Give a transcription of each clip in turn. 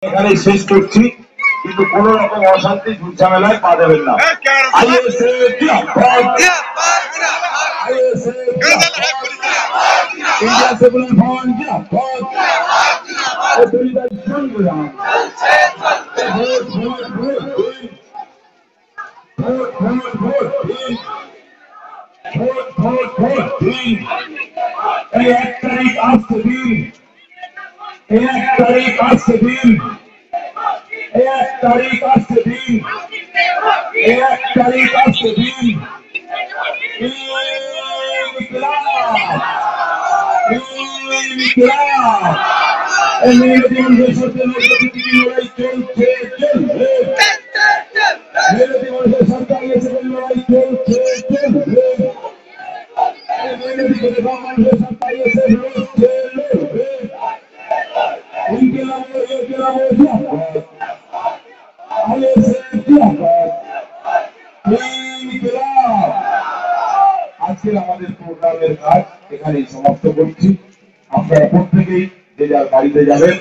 এখানে শেষ করছি, কিন্তু কোন রকম অশান্তি ঝামেলায় পা দেবেন না। ইন্ডিয়া সেকুলার ফ্রন্ট জিন্দাবাদ। এক তারিখ আসছে দিন, এক তারিখ আসছে দিন, এক তারিখ আসছে দিন, এক তারিখ আসছে দিন। আজকের আমাদের প্রোগ্রামের কাজ এখানেই সমাপ্ত করছি। আপনারা প্রত্যেকেই যে যার বাড়িতে যাবেন,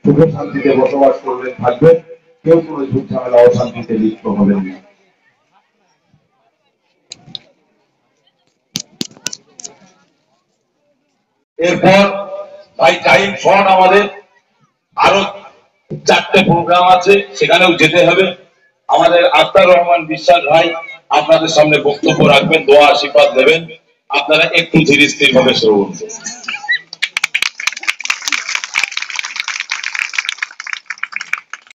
সুখে শান্তিতে বসবাস করবেন, থাকবেন, কেউ কোনো ঝুট ঝামেলা অশান্তিতে লিপ্ত হবেন না। এরপর ভাই টাইম শর্ট, আমাদের আরো 4টে প্রোগ্রাম আছে, সেখানেও যেতে হবে। আমাদের আখতার রহমান বিশ্বাস ভাই আপনাদের সামনে বক্তব্য রাখবেন, দোয়া আশীর্বাদ দেবেন, আপনারা একটু ধীরে স্থির ভাবে শ্রবণ করুন।